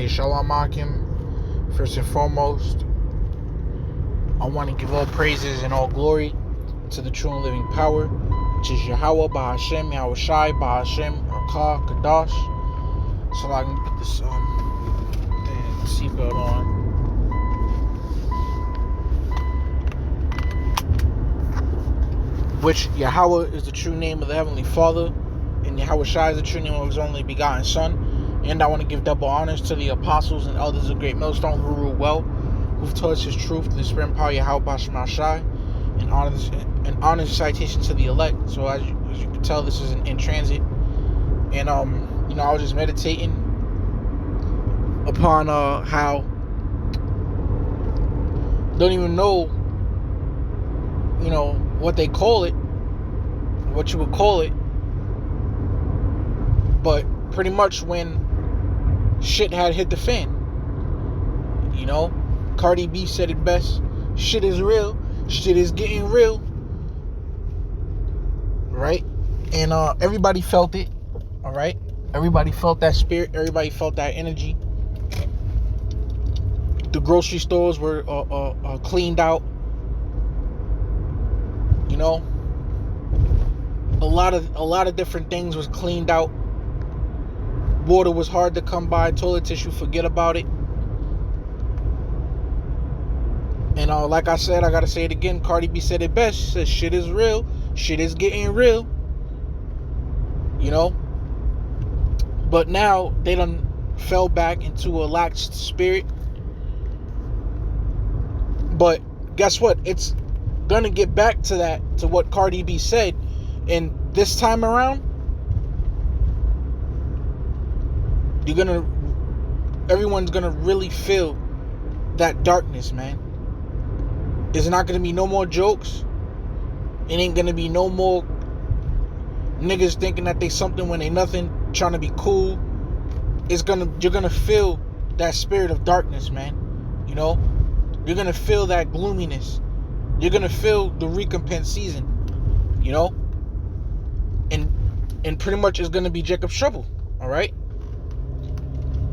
Okay, Shalom Akim. First and foremost, I want to give all praises and all glory to the true and living power, which is Yahweh, Bahashem, Yahweh Shai, Bahashem, Rakah, Kadash. So I can put this seatbelt on. Which Yahweh is the true name of the Heavenly Father, and Yahweh Shai is the true name of His only begotten Son. And I want to give double honors to the apostles and elders of Great Millstone who rule well, who've taught us His truth, the spirit and power of Yahweh B'Shem Shai, and honors citation to the elect. So as you can tell, this is in transit. And I was just meditating upon how don't even know, what they call it, what you would call it, but pretty much when shit had hit the fan, Cardi B said it best: shit is real, shit is getting real, right? And everybody felt it, all right? Everybody felt that spirit, everybody felt that energy. The grocery stores were cleaned out, a lot of different things was cleaned out. Water was hard to come by, toilet tissue, forget about it. And like I said, I gotta say it again, Cardi B said it best. She said shit is real, shit is getting real. But now they done fell back into a lax spirit. But guess what? It's gonna get back to that, to what Cardi B said. And this time around, everyone's gonna really feel that darkness, man. There's not gonna be no more jokes. It ain't gonna be no more niggas thinking that they something when they nothing, trying to be cool. You're gonna feel that spirit of darkness, man. You're gonna feel that gloominess. You're gonna feel the recompense season, and pretty much it's gonna be Jacob's trouble. All right.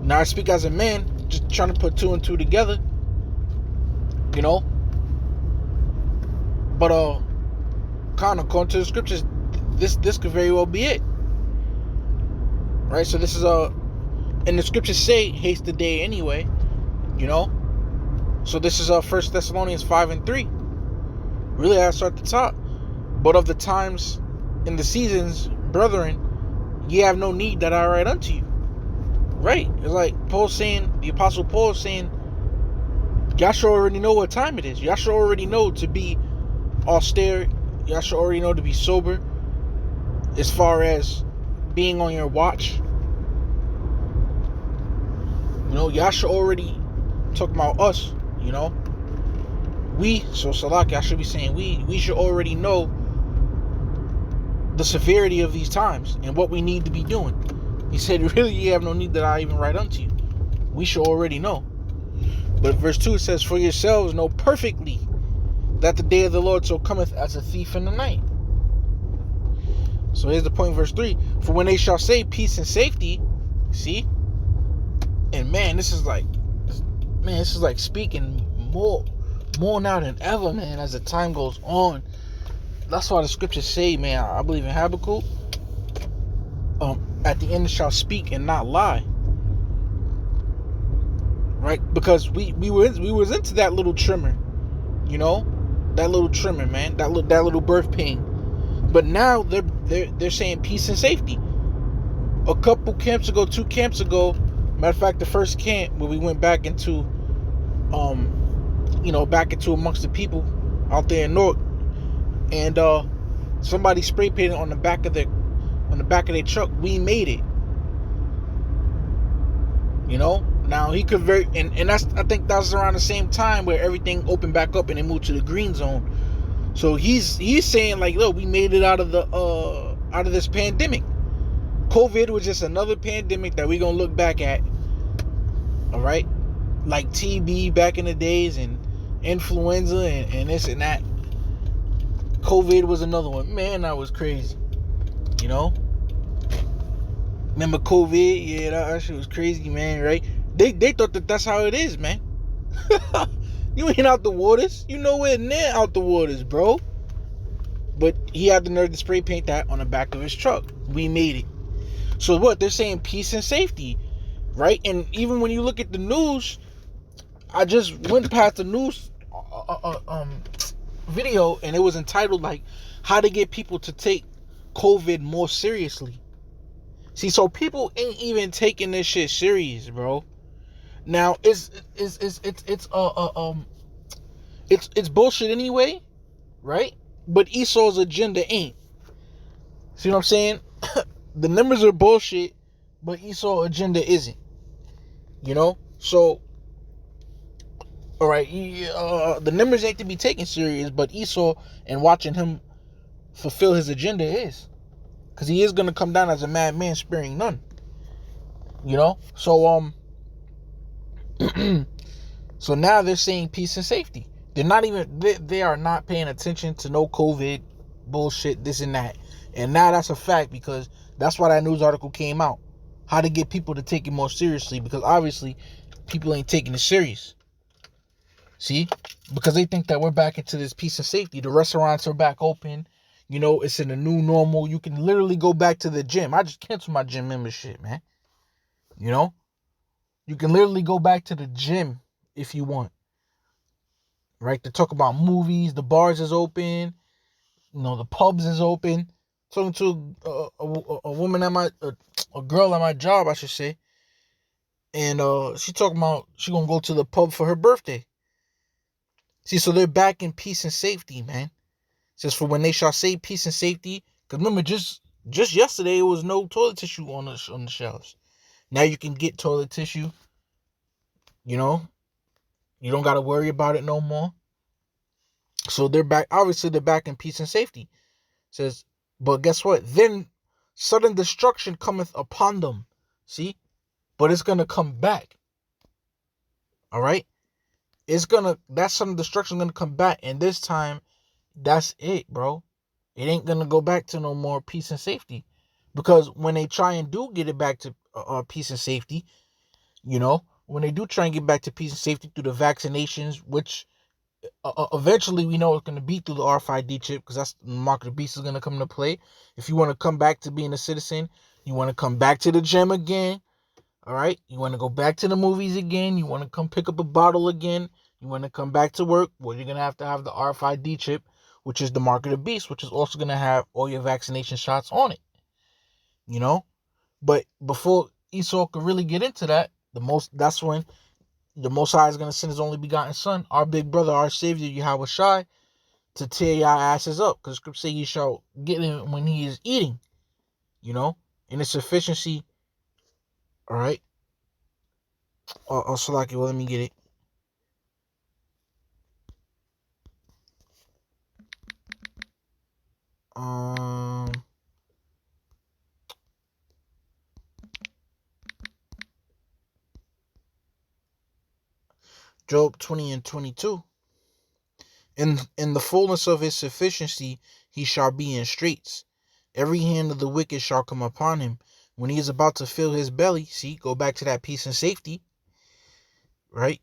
Now I speak as a man, just trying to put two and two together, But according to the scriptures, this could very well be it, right? So this is and the scriptures say haste the day anyway, So this is 1 Thessalonians 5:3. Really, I start at the top. But of the times and the seasons, brethren, ye have no need that I write unto you. Right? It's like Paul saying, the Apostle Paul is saying, y'all should already know what time it is. Y'all should already know to be austere. Y'all should already know to be sober as far as being on your watch. Y'all should already, talking about us, so Salaki, I should be saying we should already know the severity of these times and what we need to be doing. He said, really, you have no need that I even write unto you. We should already know. But verse 2, it says, for yourselves know perfectly that the day of the Lord so cometh as a thief in the night. So here's the point, verse 3. For when they shall say peace and safety, see? And man, this is like speaking more now than ever, man, as the time goes on. That's why the scriptures say, man, I believe in Habakkuk, at the end shall speak and not lie. Right? Because we was into that little trimmer, that little trimmer, man, that little birth pain. But now they're saying peace and safety. A couple camps ago, 2 camps ago, matter of fact, the first camp where we went back into back into amongst the people out there in North, and somebody spray painted on the back of their truck, we made it. Now he could and I think that's around the same time where everything opened back up and they moved to the green zone. So he's saying like, look, we made it out of this pandemic. COVID was just another pandemic that we're gonna look back at. All right, like TB back in the days and influenza and this and that. COVID was another one. Man, that was crazy. Remember COVID? Yeah, that shit was crazy, man, right? They thought that that's how it is, man. You ain't out the waters. You nowhere near out the waters, bro. But he had the nerve to spray paint that on the back of his truck. We made it. So what? They're saying peace and safety, right? And even when you look at the news, I just went past the news video, and it was entitled like how to get people to take COVID more seriously. See, so people ain't even taking this shit serious, bro. Now it's bullshit anyway, right? But Esau's agenda ain't. See what I'm saying? The numbers are bullshit, but Esau's agenda isn't. You know? So, all right, the numbers ain't to be taken serious, but Esau and watching him fulfill his agenda is. Because he is going to come down as a madman sparing none. You know? So, so now they're saying peace and safety. They're not even, they are not paying attention to no COVID bullshit, this and that. And now that's a fact, because that's why that news article came out. How to get people to take it more seriously, because obviously people ain't taking it serious. See? Because they think that we're back into this peace and safety. The restaurants are back open. You know, it's in the new normal. You can literally go back to the gym. I just canceled my gym membership, man. You know? You can literally go back to the gym if you want. Right? To talk about movies. The bars is open. You know, the pubs is open. Talking to a woman at my, a girl at my job, I should say. And she talking about she gonna go to the pub for her birthday. See, so they're back in peace and safety, man. Says for when they shall say peace and safety. Because remember, just yesterday, it was no toilet tissue on the shelves. Now you can get toilet tissue. You know, you don't got to worry about it no more. So they're back. Obviously, they're back in peace and safety. Says, but guess what? Then sudden destruction cometh upon them. See? But it's going to come back. All right? That sudden destruction going to come back. And this time, that's it, bro. It ain't going to go back to no more peace and safety. Because when they try and do get it back to peace and safety, you know, when they do try and get back to peace and safety through the vaccinations, which eventually we know it's going to be through the RFID chip, because that's the mark of the beast is going to come into play. If you want to come back to being a citizen, you want to come back to the gym again, all right? You want to go back to the movies again, you want to come pick up a bottle again, you want to come back to work, well, you're going to have the RFID chip, which is the mark of the beast, which is also going to have all your vaccination shots on it, you know? But before Esau could really get into that, that's when the Most High is going to send his only begotten son, our big brother, our savior, Yahweh Shai, to tear your asses up. Because scripture say you shall get him when he is eating, you know, in its sufficiency. All right. Salaki, well, let me get it. Job 20 and 22. In the fullness of his sufficiency, he shall be in straits. Every hand of the wicked shall come upon him. When he is about to fill his belly, see, go back to that peace and safety, right?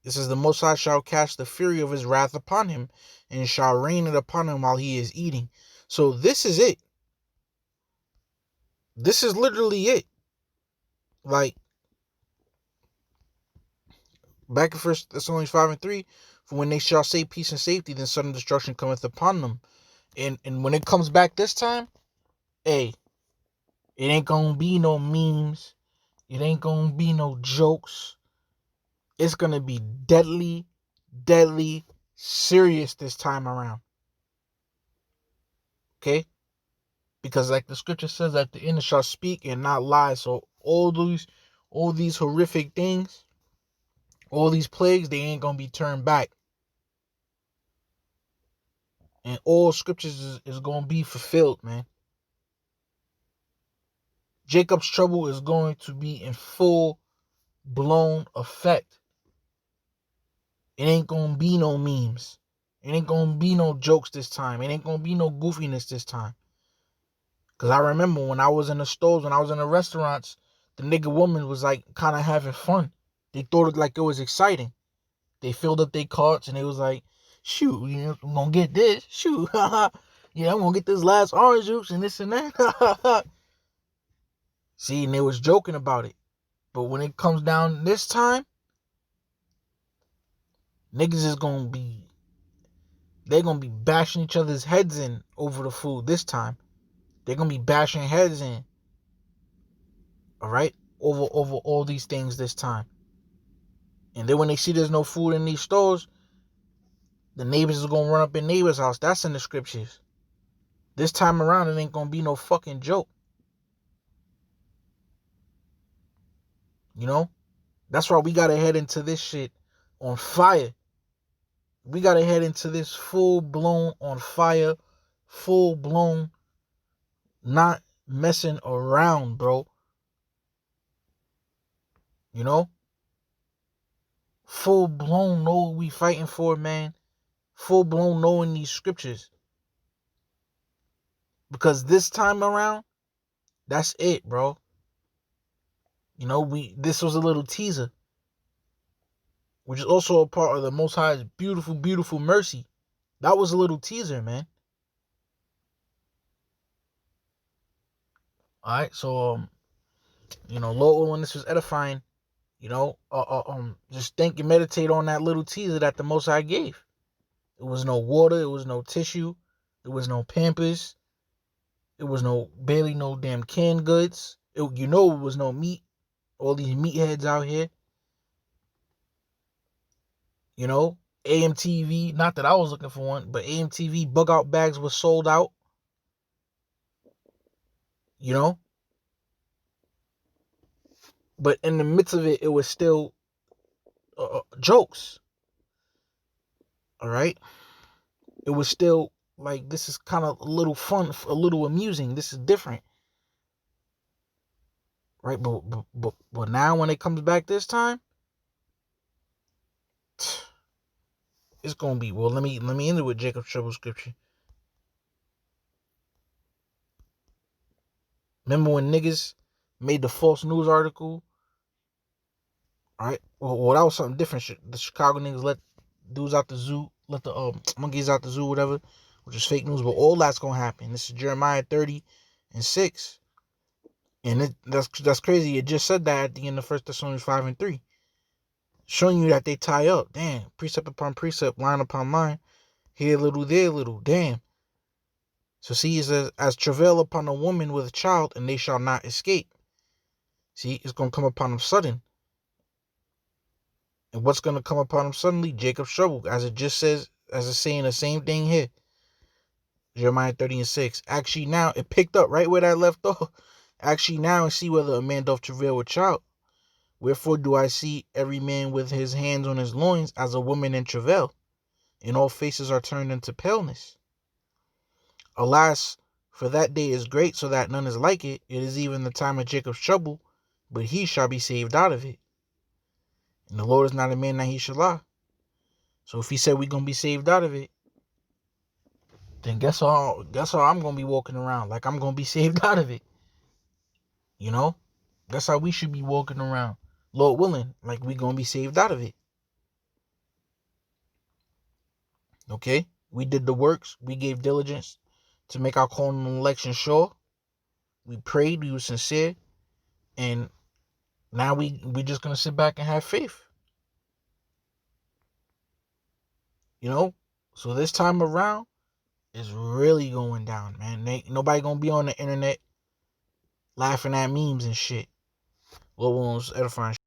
This is the Most High shall cast the fury of his wrath upon him, and shall rain it upon him while he is eating. So this is it. This is literally it. Like, back in 1 Thessalonians 5 and 3, for when they shall say peace and safety, then sudden destruction cometh upon them. And when it comes back this time, hey, it ain't gonna be no memes. It ain't gonna be no jokes. It's gonna be deadly, deadly serious this time around. Okay? Because like the scripture says, at the end it shall speak and not lie. So all these horrific things, all these plagues, they ain't gonna be turned back. And all scriptures is gonna be fulfilled, man. Jacob's trouble is going to be in full blown effect. It ain't gonna be no memes. It ain't gonna be no jokes this time. It ain't gonna be no goofiness this time. Because I remember when I was in the stores, when I was in the restaurants, the nigga woman was like kind of having fun. They thought it like it was exciting. They filled up their carts and they was like, shoot, you know, I'm gonna get this. Shoot, yeah, I'm gonna get this last orange juice and this and that. See, and they was joking about it. But when it comes down this time, niggas is gonna be, they're gonna be bashing each other's heads in over the food this time. They're gonna be bashing heads in. Alright? Over all these things this time. And then when they see there's no food in these stores, the neighbors is gonna run up in neighbor's house. That's in the scriptures. This time around, it ain't gonna be no fucking joke. You know? That's why we gotta head into this shit on fire. We gotta head into this full blown on fire, full blown, not messing around, bro. You know? Full blown know what we fighting for, man. Full blown knowing these scriptures. Because this time around, that's it, bro. You know, this was a little teaser, which is also a part of the Most High's beautiful, beautiful mercy. That was a little teaser, man. All right, so you know, Lord, when this was edifying, you know, just think and meditate on that little teaser that the Most High gave. It was no water, it was no tissue, it was no Pampers, it was barely no damn canned goods. It was no meat. All these meatheads out here. You know, AMTV, not that I was looking for one, but AMTV bug out bags were sold out. You know? But in the midst of it, it was still jokes. All right? It was still like, this is kind of a little fun, a little amusing. This is different. Right? But now when it comes back this time, it's gonna be, well, let me end it with Jacob's Trouble scripture. Remember when niggas made the false news article? Alright? Well, that was something different. The Chicago niggas let dudes out the zoo, let the monkeys out the zoo, whatever, which is fake news, but all that's gonna happen. This is Jeremiah 30:6. And that's crazy. It just said that at the end of 1 Thessalonians 5:3. Showing you that they tie up. Damn. Precept upon precept, line upon line. Here a little, there a little. Damn. So see, it says, as travail upon a woman with a child, and they shall not escape. See, it's going to come upon them sudden. And what's going to come upon them suddenly? Jacob's trouble. As it just says, as it's saying the same thing here. Jeremiah 30:6. Actually now, it picked up right where that left off. Actually now, and see whether a man doth travail with child. Wherefore do I see every man with his hands on his loins as a woman in travail, and all faces are turned into paleness. Alas, for that day is great, so that none is like it. It is even the time of Jacob's trouble, but he shall be saved out of it. And the Lord is not a man that he should lie. So if he said we're going to be saved out of it, then guess how I'm going to be walking around, like I'm going to be saved out of it. You know? That's how we should be walking around. Lord willing, like we going to be saved out of it. Okay? We did the works. We gave diligence to make our calling and election sure. We prayed. We were sincere. And now we just going to sit back and have faith. You know? So this time around, it's really going down, man. Ain't nobody going to be on the internet laughing at memes and shit. Lord willing, edifying.